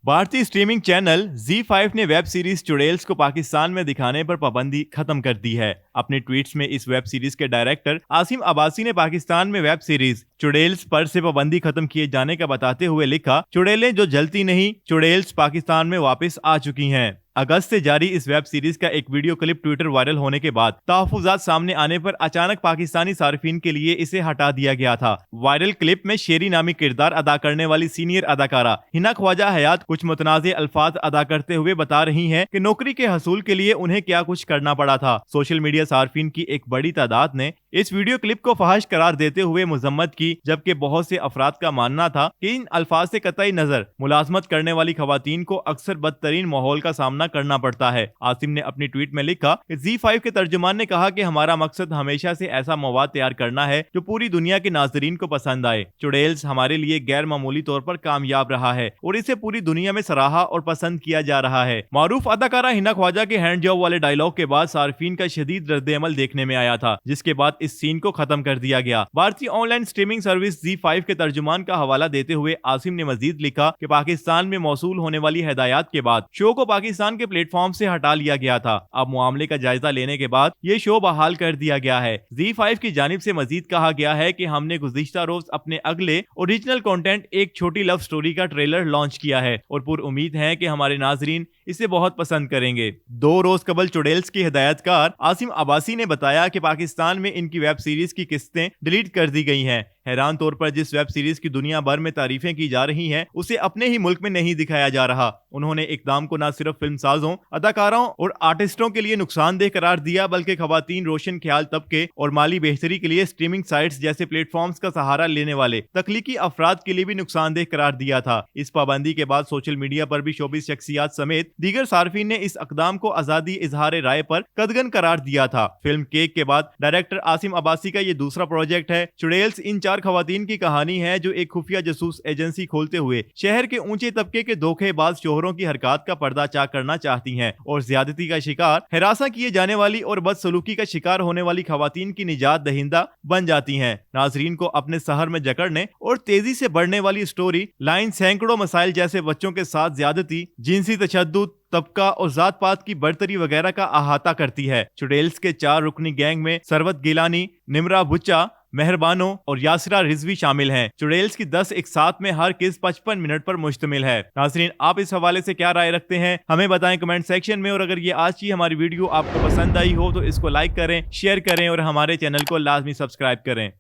भारतीय streaming channel Z5 ने web series चुड़ैल्स को पाकिस्तान में दिखाने पर पाबंदी खत्म कर दी है। अपने ट्वीट्स में इस वेब सीरीज के डायरेक्टर आसिम अब्बासी ने पाकिस्तान में वेब सीरीज चुड़ैल्स पर से पाबंदी खत्म किए जाने का बताते हुए लिखा, चुड़ैलें जो जलती नहीं, चुड़ैल्स पाकिस्तान में वापस आ चुकी हैं। अगस्त से जारी इस वेब सीरीज का एक वीडियो क्लिप ट्विटर वायरल होने के बाद तहफुजात सामने आने पर अचानक पाकिस्तानी सार्फिन के लिए इसे हटा दिया गया था। वायरल क्लिप में शेरी नामी किरदार अदा करने वाली सीनियर अदाकारा हिना ख्वाजा हयात कुछ मुतनाज़े अल्फाज अदा करते हुए बता रही हैं कि नौकरी के हसूल के लिए उन्हें क्या कुछ करना पड़ा था। सोशल मीडिया सार्फिन की एक बड़ी तादाद ने इस वीडियो क्लिप को फहश करार देते हुए मजम्मत की, जबकि बहुत से अफराद का मानना था कि इन अल्फाज से कतई नजर मुलाजमत करने वाली खवातीन को अक्सर बदतरीन माहौल का सामना करना पड़ता है। आसिम ने अपनी ट्वीट में लिखा कि Z5 के तर्जुमान ने कहा कि हमारा मकसद हमेशा से ऐसा मवाद तैयार करना है जो पूरी दुनिया के नाजरीन को पसंद आए। चुड़ैल्स हमारे लिए गैर मामूली तौर पर कामयाब रहा है और इसे पूरी दुनिया में सराहा और पसंद किया जा रहा है। मारूफ अदाकारा हिना ख्वाजा के हैंड जॉब वाले डायलॉग के बाद सार्फिन का शदीद रद्द-ए-अमल देखने में आया था, जिसके बाद इस सीन को खत्म कर दिया गया। भारतीय ऑनलाइन स्ट्रीमिंग सर्विस Z5 के तर्जुमान का हवाला देते हुए आसिम ने मजीद लिखा कि पाकिस्तान में मौसूल होने वाली हिदायत के बाद शो को पाकिस्तान के प्लेटफॉर्म से हटा लिया गया था। अब मामले का जायजा लेने के बाद ये शो बहाल कर दिया गया है। Z5 की जानिब से मजीद कहा गया है कि हमने गुज़िश्ता रोज अपने अगले ओरिजिनल कंटेंट एक छोटी लव स्टोरी का ट्रेलर लॉन्च किया है और पुर उम्मीद है कि हमारे नाजरीन इसे बहुत पसंद करेंगे। 2 रोज कबल चुड़ैल्स की हिदायतकार आसिम अब्बासी ने बताया कि पाकिस्तान में इनकी वेब सीरीज की किस्तें डिलीट कर दी गई हैं। हैरान तौर पर जिस वेब सीरीज की दुनिया भर में तारीफें की जा रही हैं, उसे अपने ही मुल्क में नहीं दिखाया जा रहा। उन्होंने इकदाम को न सिर्फ फिल्मसाजों, अदाकारों और आर्टिस्टों के लिए नुकसानदेह करार दिया, बल्कि खवातीन, रोशन ख्याल तबके और माली बेहतरी के लिए स्ट्रीमिंग साइट्स जैसे प्लेटफॉर्म्स का सहारा लेने वाले तख्लीकी अफराद के लिए भी नुकसानदेह करार दिया था। इस पाबंदी के बाद सोशल मीडिया पर भी शोबिस शख्सियात समेत दीगर सार्फिन ने इस अकदाम को आजादी इजहार राय पर कदगन करार दिया था। फिल्म केक के बाद डायरेक्टर आसिम अब्बासी का ये दूसरा प्रोजेक्ट है। चुड़ैल्स इन 4 खवातीन की कहानी है जो एक खुफिया जासूस एजेंसी खोलते हुए शहर के ऊंचे तबके के धोखेबाज शोहरों की हरकत का पर्दाचाक करना चाहती हैं और ज्यादती का शिकार, हिरासा किए जाने वाली और बदसलूकी का शिकार होने वाली खवातीन की निजात दहिंदा बन जाती हैं। नाजरीन को अपने सहर में जकड़ने और तेजी से बढ़ने वाली स्टोरी लाइन सैकड़ों मसाइल जैसे बच्चों के साथ ज्यादती, जिनसी तशद्दुद, तबका और जात पात की बढ़तरी वगैरह का अहाता करती है। चुड़ैल्स के 4 रुकनी गैंग में सरवत गिलानी, निमरा भुच्चा, मेहरबानो और यासरा रिजवी शामिल हैं। चुड़ैल्स की 10 एक साथ में हर किस 55 मिनट पर मुश्तमिल है। नाज़रीन, आप इस हवाले से क्या राय रखते हैं, हमें बताएं कमेंट सेक्शन में। और अगर ये आज की हमारी वीडियो आपको पसंद आई हो तो इसको लाइक करें, शेयर करें और हमारे चैनल को लाजमी सब्सक्राइब करें।